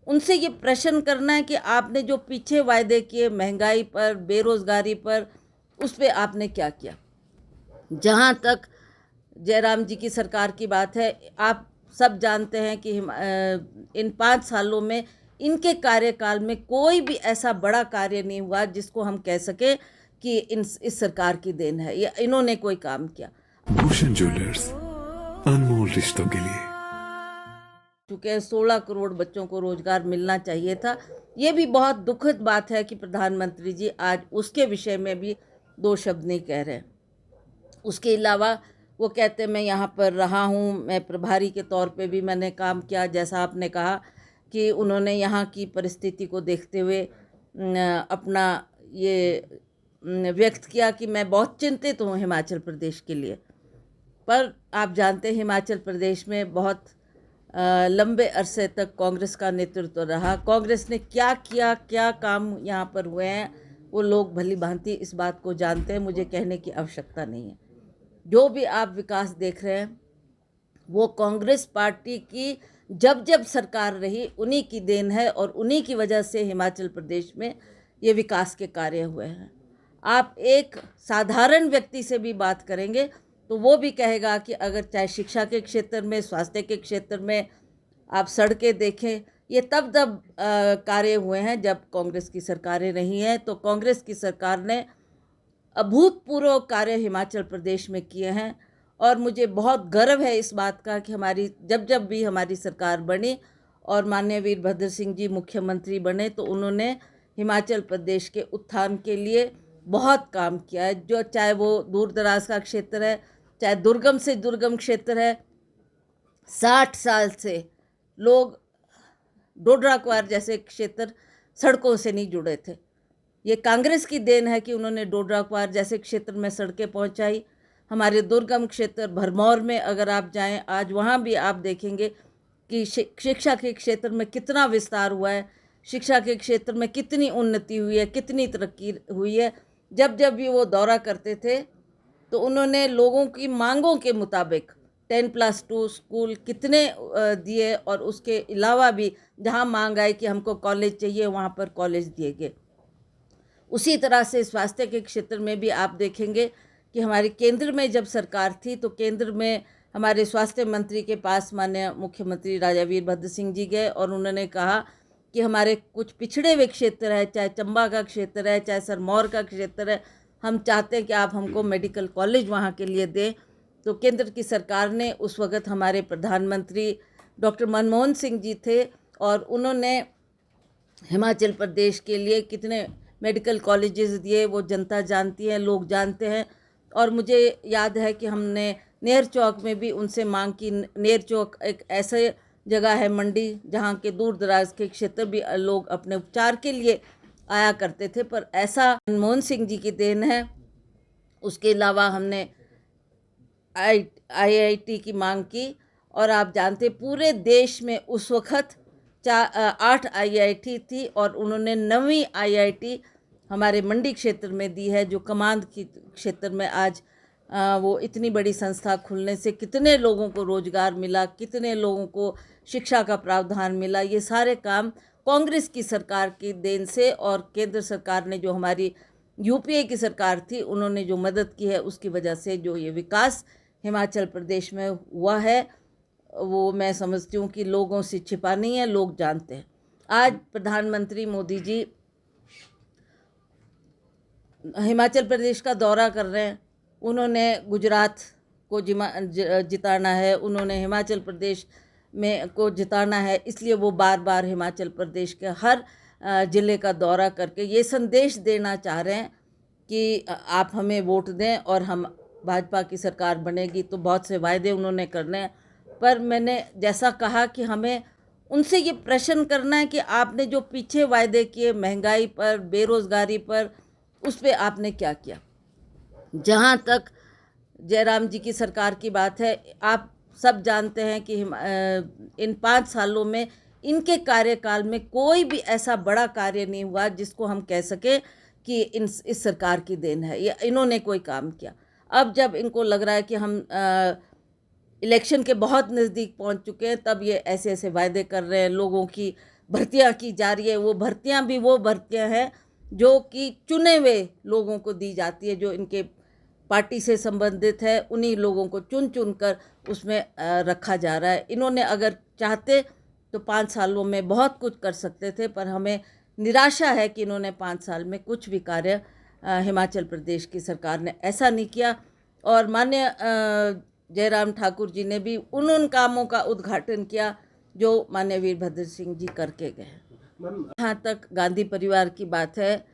उनसे ये प्रश्न करना है कि आपने जो पीछे वायदे किए महंगाई पर, बेरोज़गारी पर, उस पे आपने क्या किया। जहाँ तक जयराम जी की सरकार की बात है, आप सब जानते हैं कि इन 5 सालों में इनके कार्यकाल में कोई भी ऐसा बड़ा कार्य नहीं हुआ जिसको हम कह सकें कि इस सरकार की देन है या इन्होंने कोई काम किया। भूषण ज्वेलर्स, अनमोल रिश्तों के लिए। चूँकि 16 करोड़ बच्चों को रोजगार मिलना चाहिए था। ये भी बहुत दुखद बात है कि प्रधानमंत्री जी आज उसके विषय में भी 2 शब्द नहीं कह रहे। उसके अलावा वो कहते मैं यहाँ पर रहा हूँ, मैं प्रभारी के तौर पे भी मैंने काम किया। जैसा आपने कहा कि उन्होंने यहाँ की परिस्थिति को देखते हुए अपना ये व्यक्त किया कि मैं बहुत चिंतित हूँ हिमाचल प्रदेश के लिए। पर आप जानते हैं हिमाचल प्रदेश में बहुत लंबे अरसे तक कांग्रेस का नेतृत्व रहा। कांग्रेस ने क्या किया, क्या काम यहाँ पर हुए हैं, वो लोग भली भांति इस बात को जानते हैं, मुझे कहने की आवश्यकता नहीं है। जो भी आप विकास देख रहे हैं वो कांग्रेस पार्टी की जब जब सरकार रही उन्हीं की देन है और उन्हीं की वजह से हिमाचल प्रदेश में ये विकास के कार्य हुए हैं। आप एक साधारण व्यक्ति से भी बात करेंगे तो वो भी कहेगा कि अगर चाहे शिक्षा के क्षेत्र में, स्वास्थ्य के क्षेत्र में आप सड़कें देखें, ये तब कार्य हुए हैं जब कांग्रेस की सरकारें रही हैं। तो कांग्रेस की सरकार ने अभूतपूर्व कार्य हिमाचल प्रदेश में किए हैं और मुझे बहुत गर्व है इस बात का कि हमारी जब भी हमारी सरकार बनी और माननीय वीरभद्र सिंह जी मुख्यमंत्री बने तो उन्होंने हिमाचल प्रदेश के उत्थान के लिए बहुत काम किया है। जो चाहे वो दूर दराज का क्षेत्र है, चाहे दुर्गम से दुर्गम क्षेत्र है, 60 साल से लोग डोडरा क्वार जैसे क्षेत्र सड़कों से नहीं जुड़े थे। ये कांग्रेस की देन है कि उन्होंने डोडरा क्वार जैसे क्षेत्र में सड़कें पहुंचाई। हमारे दुर्गम क्षेत्र भरमौर में अगर आप जाएं, आज वहाँ भी आप देखेंगे कि शिक्षा के क्षेत्र में कितना विस्तार हुआ है, शिक्षा के क्षेत्र में कितनी उन्नति हुई है, कितनी तरक्की हुई है। जब जब भी वो दौरा करते थे तो उन्होंने लोगों की मांगों के मुताबिक 10+2 स्कूल कितने दिए और उसके अलावा भी जहाँ मांग आई कि हमको कॉलेज चाहिए वहाँ पर कॉलेज दिए गए। उसी तरह से स्वास्थ्य के क्षेत्र में भी आप देखेंगे कि हमारे केंद्र में जब सरकार थी तो केंद्र में हमारे स्वास्थ्य मंत्री के पास माननीय मुख्यमंत्री राजा वीरभद्र सिंह जी गए और उन्होंने कहा कि हमारे कुछ पिछड़े हुए क्षेत्र है, चाहे चंबा का क्षेत्र है, चाहे सिरमौर का क्षेत्र है, हम चाहते हैं कि आप हमको मेडिकल कॉलेज वहाँ के लिए दें। तो केंद्र की सरकार ने, उस वक्त हमारे प्रधानमंत्री डॉक्टर मनमोहन सिंह जी थे और उन्होंने हिमाचल प्रदेश के लिए कितने मेडिकल कॉलेजेस दिए वो जनता जानती है, लोग जानते हैं। और मुझे याद है कि हमने नेर चौक में भी उनसे मांग की। नेर चौक एक ऐसे जगह है मंडी जहाँ के दूर दराज के क्षेत्र भी लोग अपने उपचार के लिए आया करते थे, पर ऐसा मनमोहन सिंह जी की देन है। उसके अलावा हमने IIT की मांग की और आप जानते पूरे देश में उस वक्त 8 IIT थी और उन्होंने 9वीं IIT हमारे मंडी क्षेत्र में दी है, जो कमांद की क्षेत्र में आज वो इतनी बड़ी संस्था खुलने से कितने लोगों को रोजगार मिला, कितने लोगों को शिक्षा का प्रावधान मिला। ये सारे काम कांग्रेस की सरकार की देन से और केंद्र सरकार ने जो हमारी UPA की सरकार थी उन्होंने जो मदद की है उसकी वजह से जो ये विकास हिमाचल प्रदेश में हुआ है वो मैं समझती हूँ कि लोगों से छिपा नहीं है, लोग जानते हैं। आज प्रधानमंत्री मोदी जी हिमाचल प्रदेश का दौरा कर रहे हैं। उन्होंने गुजरात को जिताना है, उन्होंने हिमाचल प्रदेश में को जिताना है, इसलिए वो बार बार हिमाचल प्रदेश के हर ज़िले का दौरा करके ये संदेश देना चाह रहे हैं कि आप हमें वोट दें और हम भाजपा की सरकार बनेगी। तो बहुत से वायदे उन्होंने करने हैं, पर मैंने जैसा कहा कि हमें उनसे ये प्रश्न करना है कि आपने जो पीछे वायदे किए महंगाई पर, बेरोज़गारी पर, उस पर आपने क्या किया। जहाँ तक जयराम जी की सरकार की बात है, आप सब जानते हैं कि इन 5 सालों में इनके कार्यकाल में कोई भी ऐसा बड़ा कार्य नहीं हुआ जिसको हम कह सकें कि इस सरकार की देन है या इन्होंने कोई काम किया। अब जब इनको लग रहा है कि हम इलेक्शन के बहुत नज़दीक पहुंच चुके हैं, तब ये ऐसे ऐसे वायदे कर रहे हैं, लोगों की भर्तियां की जा रही है, वो भर्तियां भी वो भर्तियां हैं जो कि चुने हुए लोगों को दी जाती है, जो इनके पार्टी से संबंधित है, उन्हीं लोगों को चुन चुन कर उसमें रखा जा रहा है। इन्होंने अगर चाहते तो 5 सालों में बहुत कुछ कर सकते थे, पर हमें निराशा है कि इन्होंने 5 साल में कुछ भी कार्य हिमाचल प्रदेश की सरकार ने ऐसा नहीं किया। और माननीय जयराम ठाकुर जी ने भी उन कामों का उद्घाटन किया जो माननीय वीरभद्र सिंह जी करके गए। जहाँ तक गांधी परिवार की बात है,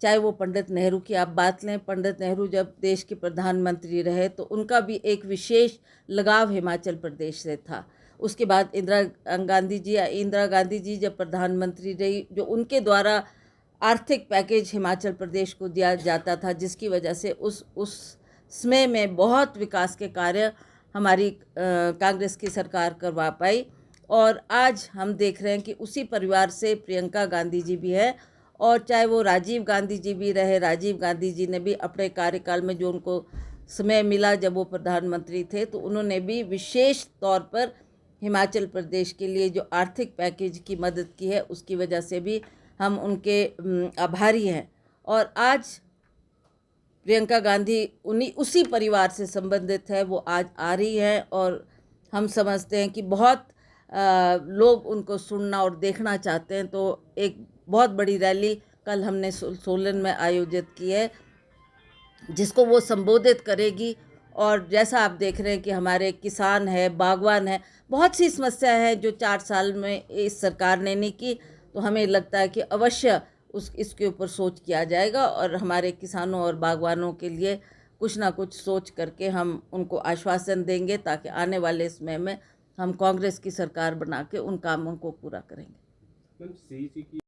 चाहे वो पंडित नेहरू की आप बात लें, पंडित नेहरू जब देश के प्रधानमंत्री रहे तो उनका भी एक विशेष लगाव हिमाचल प्रदेश से था। उसके बाद इंदिरा गांधी जी जब प्रधानमंत्री रही, जो उनके द्वारा आर्थिक पैकेज हिमाचल प्रदेश को दिया जाता था, जिसकी वजह से उस समय में बहुत विकास के कार्य हमारी कांग्रेस की सरकार करवा पाई। और आज हम देख रहे हैं कि उसी परिवार से प्रियंका गांधी जी भी है, और चाहे वो राजीव गांधी जी भी रहे, राजीव गांधी जी ने भी अपने कार्यकाल में जो उनको समय मिला जब वो प्रधानमंत्री थे, तो उन्होंने भी विशेष तौर पर हिमाचल प्रदेश के लिए जो आर्थिक पैकेज की मदद की है, उसकी वजह से भी हम उनके आभारी हैं। और आज प्रियंका गांधी उसी परिवार से संबंधित है, वो आज आ रही है, और हम समझते हैं कि बहुत लोग उनको सुनना और देखना चाहते हैं। तो एक बहुत बड़ी रैली कल हमने सोलन में आयोजित की है, जिसको वो संबोधित करेगी। और जैसा आप देख रहे हैं कि हमारे किसान है, बागवान है, बहुत सी समस्या है जो 4 साल में इस सरकार ने नहीं की, तो हमें लगता है कि अवश्य इसके ऊपर सोच किया जाएगा, और हमारे किसानों और बागवानों के लिए कुछ ना कुछ सोच करके हम उनको आश्वासन देंगे, ताकि आने वाले समय में हम कांग्रेस की सरकार बना के उन कामों को पूरा करेंगे।